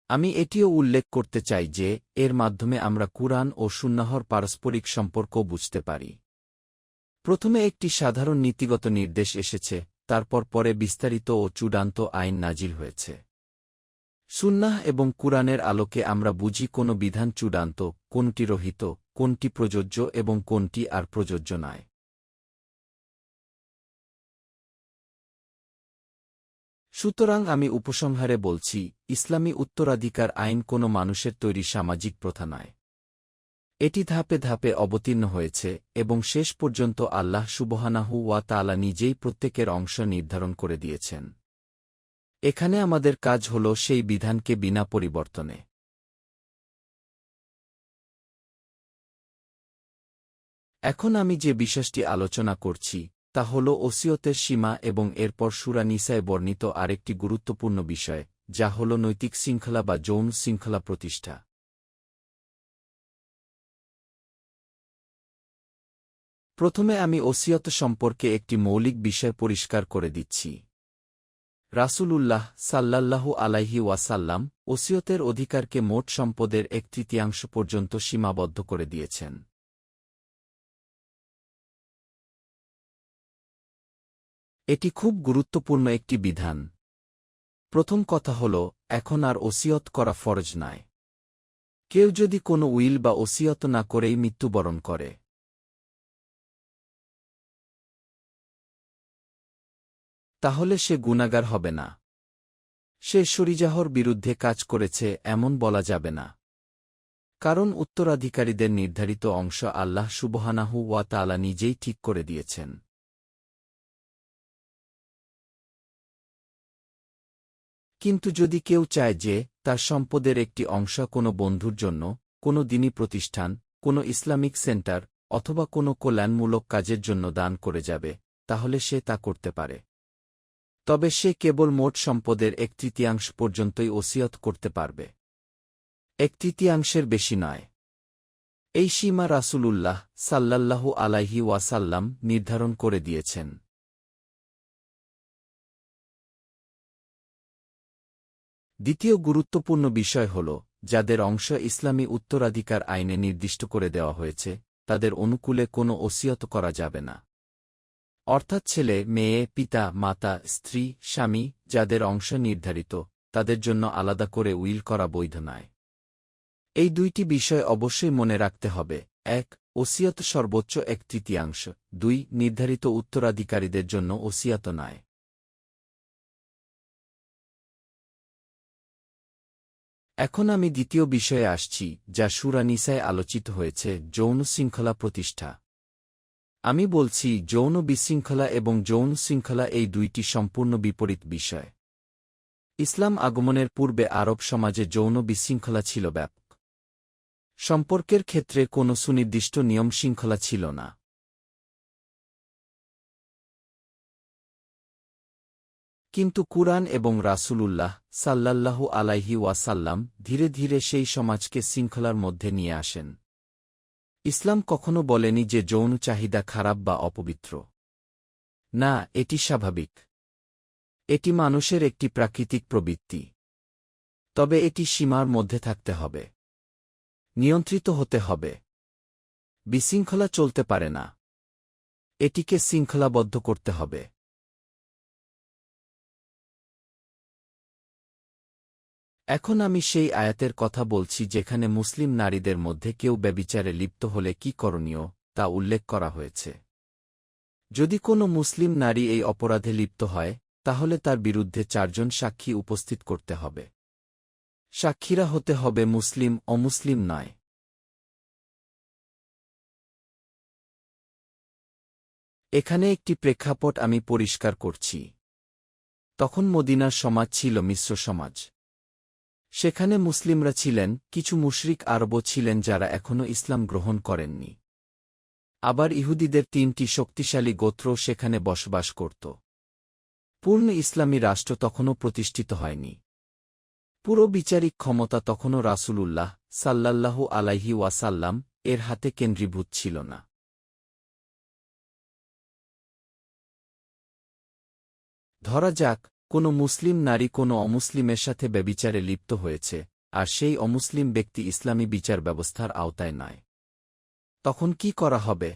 আমি এটিও উল্লেখ করতে চাই যে এর মাধ্যমে আমরা কুরআন ও সুন্নাহর পারস্পরিক সম্পর্ক বুঝতে পারি। প্রথমে একটি সাধারণ নীতিগত নির্দেশ এসেছে, তারপর পরে বিস্তারিত ও চূড়ান্ত আইন নাজিল হয়েছে। সুন্নাহ এবং কুরআনের আলোকে আমরা বুঝি কোন বিধান চূড়ান্ত, কোনটি রহিত, কোনটি প্রযোজ্য এবং কোনটি আর প্রযোজ্য নয়। সুতরাং আমি উপসংহারে বলছি, ইসলামী উত্তরাধিকার আইন কোনো মানুষের তৈরি সামাজিক প্রথা নয়। এটি ধাপে ধাপে অবতীর্ণ হয়েছে এবং শেষ পর্যন্ত আল্লাহ সুবহানাহু ওয়া তাআলা নিজেই প্রত্যেকের অংশ নির্ধারণ করে দিয়েছেন। এখানে আমাদের কাজ হল সেই বিধানকে বিনা পরিবর্তনে। এখন আমি যে বিষয়টি আলোচনা করছি তা হল ওসিয়তের সীমা এবং এরপর সূরা নিসায় বর্ণিত আরেকটি গুরুত্বপূর্ণ বিষয়, যা হল নৈতিক শৃঙ্খলা বা যৌন শৃঙ্খলা প্রতিষ্ঠা। প্রথমে আমি ওসিয়ত সম্পর্কে একটি মৌলিক বিষয় পরিষ্কার করে দিচ্ছি। রাসূলুল্লাহ সাল্লাল্লাহু আলাইহি ওয়াসাল্লাম ওসিয়তের অধিকারকে মোট সম্পদের 1/3 পর্যন্ত সীমাবদ্ধ করে দিয়েছেন। এটি খুব গুরুত্বপূর্ণ একটি বিধান। প্রথম কথা হল, এখন আর ওসিয়ত করা ফরজ নয়। কেউ যদি কোনো উইল বা ওসিয়ত না করেই মৃত্যুবরণ করে, তাহলে সে গুনাহগার হবে না। সে শরীজাহর বিরুদ্ধে কাজ করেছে এমন বলা যাবে না, কারণ উত্তরাধিকারীদের নির্ধারিত অংশ আল্লাহ সুবহানাহু ওয়া তাআলা নিজেই ঠিক করে দিয়েছেন। কিন্তু যদি কেউ চায় যে তার সম্পদের একটি অংশ কোনো বন্ধুর জন্য, কোনো দ্বীনি প্রতিষ্ঠান, কোনো ইসলামিক সেন্টার অথবা কোনো কল্যাণমূলক কাজের জন্য দান করে যাবে, তাহলে সে তা করতে পারে। তবে সে কেবল মোট সম্পদের 1/3 পর্যন্তই ওসিয়ত করতে পারবে, 1/3 বেশি নয়। এই সীমা রাসূলুল্লাহ সাল্লাল্লাহু আলাইহি ওয়াসাল্লাম নির্ধারণ করে দিয়েছেন। দ্বিতীয় গুরুত্বপূর্ণ বিষয় হল, যাদের অংশ ইসলামী উত্তরাধিকার আইনে নির্দিষ্ট করে দেওয়া হয়েছে, তাদের অনুকূলে কোনো ওসিয়ত করা যাবে না। অর্থাৎ ছেলে, মেয়ে, পিতা, মাতা, স্ত্রী, স্বামী, যাদের অংশ নির্ধারিত, তাদের জন্য আলাদা করে উইল করা বৈধ নয়। এই দুইটি বিষয় অবশ্যই মনে রাখতে হবে। 1. ওসিয়ত সর্বোচ্চ 1/3। 2. নির্ধারিত উত্তরাধিকারীদের জন্য ওসিয়ত নয়। এখন আমি দ্বিতীয় বিষয়ে আসছি, যা সূরা নিসায় আলোচিত হয়েছে, যৌন শৃঙ্খলা প্রতিষ্ঠা। আমি বলছি, যৌন বিশৃঙ্খলা এবং যৌন শৃঙ্খলা এই দুইটি সম্পূর্ণ বিপরীত বিষয়। ইসলাম আগমনের পূর্বে আরব সমাজে যৌন বিশৃঙ্খলা ছিল ব্যাপক। সম্পর্কের ক্ষেত্রে কোনো সুনির্দিষ্ট নিয়ম শৃঙ্খলা ছিল না। কিন্তু কুরআন এবং রাসূলুল্লাহ সাল্লাল্লাহু আলাইহি ওয়াসাল্লাম ধীরে ধীরে সেই সমাজকে শৃঙ্খলার মধ্যে নিয়ে আসেন। ইসলাম কখনো বলেনি যে যৌন চাহিদা খারাপ বা অপবিত্র। না, এটি স্বাভাবিক। এটি মানুষের একটি প্রাকৃতিক প্রবৃত্তি। তবে এটি সীমার মধ্যে থাকতে হবে, নিয়ন্ত্রিত হতে হবে। বিশৃঙ্খলা চলতে পারে না। এটিকে শৃঙ্খলাবদ্ধ করতে হবে। এখন আমি সেই আয়াতের কথা বলছি যেখানে মুসলিম নারীদের মধ্যে কেউ ব্যভিচারে লিপ্ত হলে কি করণীয় তা উল্লেখ করা হয়েছে। যদি কোনো মুসলিম নারী এই অপরাধে লিপ্ত হয়, তাহলে তার বিরুদ্ধে 4 জন সাক্ষী উপস্থিত করতে হবে। সাক্ষীরা হতে হবে মুসলিম, অমুসলিম নয়। এখানে একটি প্রেক্ষাপট আমি পরিষ্কার করছি। তখন মদিনার সমাজ ছিল মিশ্র সমাজ। সেখানে মুসলিমরা ছিলেন, কিছু মুশরিক আরবও ছিলেন যারা এখনও ইসলাম গ্রহণ করেননি। আবার ইহুদিদের 3টি শক্তিশালী গোত্র সেখানে বসবাস করত। পূর্ণ ইসলামী রাষ্ট্র তখনও প্রতিষ্ঠিত হয়নি। পুরো বিচারিক ক্ষমতা তখনও রাসূলুল্লাহ সাল্লাল্লাহু আলাইহি ওয়াসাল্লাম এর হাতে কেন্দ্রীভূত ছিল না। ধরা যাক, কোনো মুসলিম নারী কোনো অমুসলিমের সাথে ব্যভিচারে লিপ্ত হয়েছে, আর সেই অমুসলিম ব্যক্তি ইসলামী বিচার ব্যবস্থার আওতায় নয়। তখন কি করা হবে?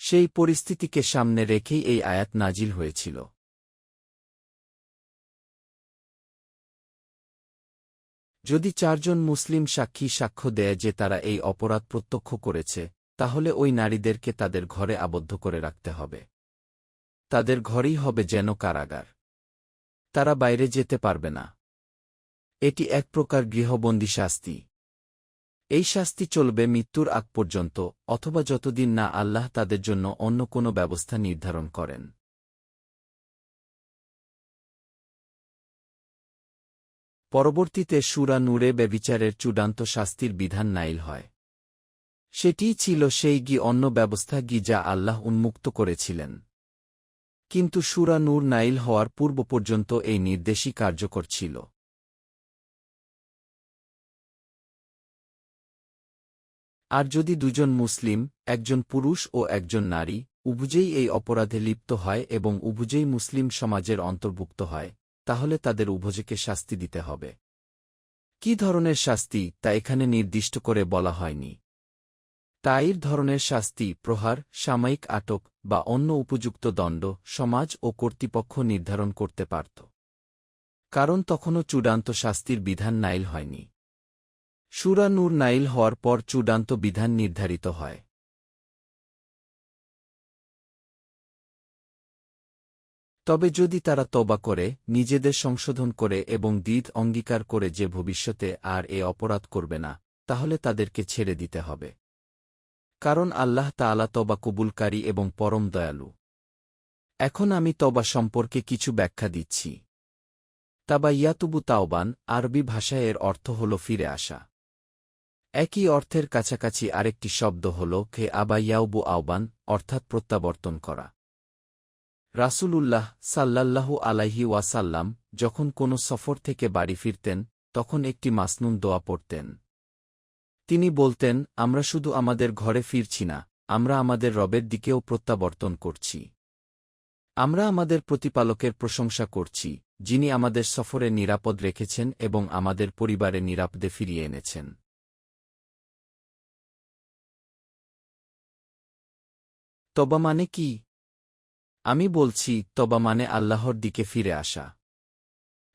সেই পরিস্থিতিকে সামনে রেখেই এই আয়াত নাজিল হয়েছিল। যদি 4 জন মুসলিম সাক্ষী সাক্ষ্য দেয় যে তারা এই অপরাধ প্রত্যক্ষ করেছে, তাহলে ওই নারীদেরকে তাদের ঘরে আবদ্ধ করে রাখতে হবে। তাদের ঘরেই হবে যেন কারাগার। তারা বাইরে যেতে পারবে না। এটি এক প্রকার গৃহবন্দী শাস্তি। এই শাস্তি চলবে মৃত্যুর আগ পর্যন্ত, অথবা যতদিন না আল্লাহ তাদের জন্য অন্য কোনো ব্যবস্থা নির্ধারণ করেন। পরবর্তীতে সূরা নূরে ব্যভিচারের চূড়ান্ত শাস্তির বিধান নাইল হয়। সেটিই ছিল সেই অন্য ব্যবস্থা যা আল্লাহ উন্মুক্ত করেছিলেন। কিন্তু সূরা নূর নাইল হওয়ার পূর্ব পর্যন্ত এই নির্দেশই কার্যকর ছিল। আর যদি দুজন মুসলিম, একজন পুরুষ ও একজন নারী, উভয়েই এই অপরাধে লিপ্ত হয় এবং উভয়েই মুসলিম সমাজের অন্তর্ভুক্ত হয়, তাহলে তাদের উভয়কে শাস্তি দিতে হবে। কি ধরনের শাস্তি তা এখানে নির্দিষ্ট করে বলা হয়নি। তাই ধরনের শাস্তি, প্রহার, সাময়িক আটক বা অন্য উপযুক্ত দণ্ড সমাজ ও কর্তৃপক্ষ নির্ধারণ করতে পারত। কারণ তখনও চূড়ান্ত শাস্তির বিধান নাইল হয়নি। সূরা নূর নাইল হওয়ার পর চূড়ান্ত বিধান নির্ধারিত হয়। তবে যদি তারা তওবা করে, নিজেদের সংশোধন করে এবং দৃঢ় অঙ্গীকার করে যে ভবিষ্যতে আর এ অপরাধ করবে না, তাহলে তাদেরকে ছেড়ে দিতে হবে। কারণ আল্লাহ তাআলা তওবা কবুলকারী এবং পরম দয়ালু। এখন আমি তওবা সম্পর্কে কিছু ব্যাখ্যা দিচ্ছি। তাবা ইয়াতুবু তাওবান আরবি ভাষায় এর অর্থ হল ফিরে আসা। একই অর্থের কাছাকাছি আরেকটি শব্দ হল খে আবা ইয়াউবু আওবান, অর্থাৎ প্রত্যাবর্তন করা। রাসূলুল্লাহ সাল্লাল্লাহু আলাইহি ওয়াসাল্লাম যখন কোনো সফর থেকে বাড়ি ফিরতেন, তখন একটি মাসনুন দোয়া পড়তেন। তিনি বলতেন, আমরা শুধু আমাদের ঘরে ফিরছি না, আমরা আমাদের রবের দিকেও প্রত্যাবর্তন করছি। আমরা আমাদের প্রতিপালকের প্রশংসা করছি, যিনি আমাদের সফরে নিরাপদ রেখেছেন এবং আমাদের পরিবারে নিরাপদে ফিরিয়ে এনেছেন। তওবা মানে কি? আমি বলছি, তওবা মানে আল্লাহর দিকে ফিরে আসা।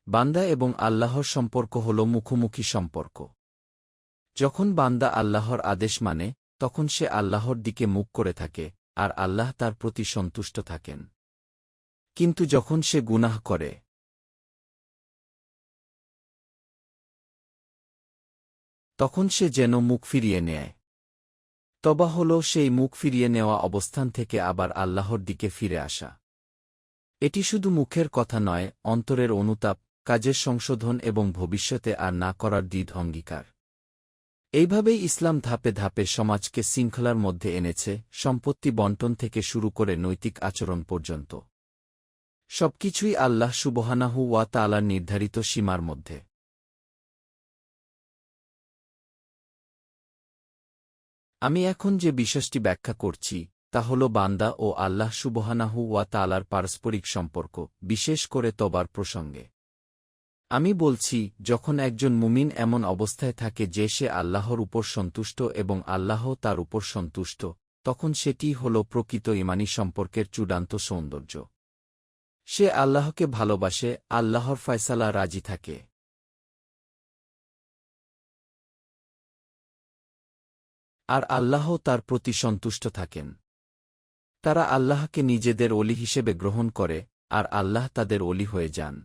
বান্দা এবং আল্লাহর সম্পর্ক হল মুখোমুখি সম্পর্ক। যখন বান্দা আল্লাহর আদেশ মানে, তখন সে আল্লাহর দিকে মুখ করে থাকে, আর আল্লাহ তার প্রতি সন্তুষ্ট থাকেন। কিন্তু যখন সে গুনাহ করে, তখন সে যেন মুখ ফিরিয়ে নেয়। তওবা হল সেই মুখ ফিরিয়ে নেওয়া অবস্থান থেকে আবার আল্লাহর দিকে ফিরে আসা। এটি শুধু মুখের কথা নয়, অন্তরের অনুতাপ, কাজের সংশোধন এবং ভবিষ্যতে আর না করার দৃঢ় অঙ্গীকার। এইভাবেই ইসলাম ধাপে ধাপে সমাজকে শৃঙ্খলার মধ্যে এনেছে, সম্পত্তি বণ্টন থেকে শুরু করে নৈতিক আচরণ পর্যন্ত। সবকিছুই আল্লাহ সুবহানাহু ওয়া তাআলার নির্ধারিত সীমার মধ্যে। আমি এখন যে বিষয়টি ব্যাখ্যা করছি, তা হল বান্দা ও আল্লাহ সুবহানাহু ওয়া তাআলার পারস্পরিক সম্পর্ক, বিশেষ করে তওবার প্রসঙ্গে। আমি বলছি, যখন একজন মুমিন এমন অবস্থায় থাকে যে সে আল্লাহর উপর সন্তুষ্ট এবং আল্লাহ তার উপর সন্তুষ্ট, তখন সেটিই হল প্রকৃত ঈমানী সম্পর্কের চূড়ান্ত সৌন্দর্য। সে আল্লাহকে ভালোবাসে, আল্লাহর ফয়সালা রাজি থাকে। আর আল্লাহ তার প্রতি সন্তুষ্ট থাকেন। তারা আল্লাহকে নিজেদের ওলি হিসেবে গ্রহণ করে, আর আল্লাহ তাদের ওলি হয়ে যান।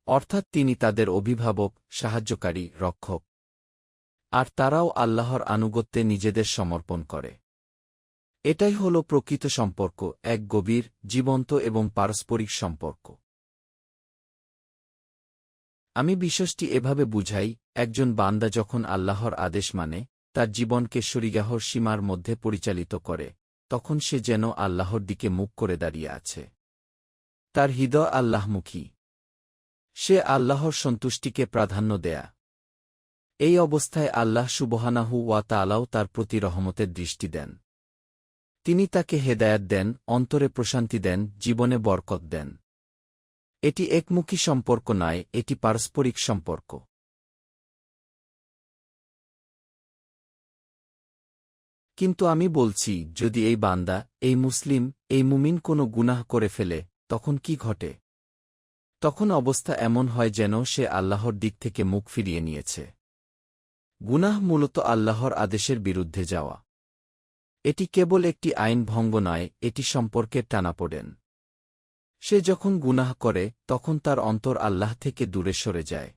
অর্থাৎ তিনি তাদের অভিভাবক, সাহায্যকারী, রক্ষক। আর তারাও আল্লাহর আনুগত্যে নিজেদের সমর্পণ করে। এটাই হল প্রকৃত সম্পর্ক, এক গভীর, জীবন্ত এবং পারস্পরিক সম্পর্ক। আমি বিষয়টি এভাবে বুঝাই, একজন বান্দা যখন আল্লাহর আদেশ মানে, তার জীবনকে শরীগাহর সীমার মধ্যে পরিচালিত করে, তখন সে যেন আল্লাহর দিকে মুখ করে দাঁড়িয়ে আছে। তার হৃদয় আল্লাহমুখী। সে আল্লাহর সন্তুষ্টিকে প্রাধান্য দেয়া। এই অবস্থায় আল্লাহ সুবহানাহু ওয়া তাআলাও তার প্রতি রহমতের দৃষ্টি দেন। তিনি তাকে হেদায়াত দেন, অন্তরে প্রশান্তি দেন, জীবনে বরকত দেন। এটি একমুখী সম্পর্ক নয়, এটি পারস্পরিক সম্পর্ক। কিন্তু আমি বলছি, যদি এই বান্দা, এই মুসলিম, এই মুমিন কোনো গুনাহ করে ফেলে, তখন কি ঘটে? তখন অবস্থা এমন হয় যেন সে আল্লাহর দিক থেকে মুখ ফিরিয়ে নিয়েছে। গুনাহ মূলত আল্লাহর আদেশের বিরুদ্ধে যাওয়া। এটি কেবল একটি আইন ভঙ্গ নয়, এটি সম্পর্কের টানাপোড়েন। সে যখন গুনাহ করে, তখন তার অন্তর আল্লাহ থেকে দূরে সরে যায়।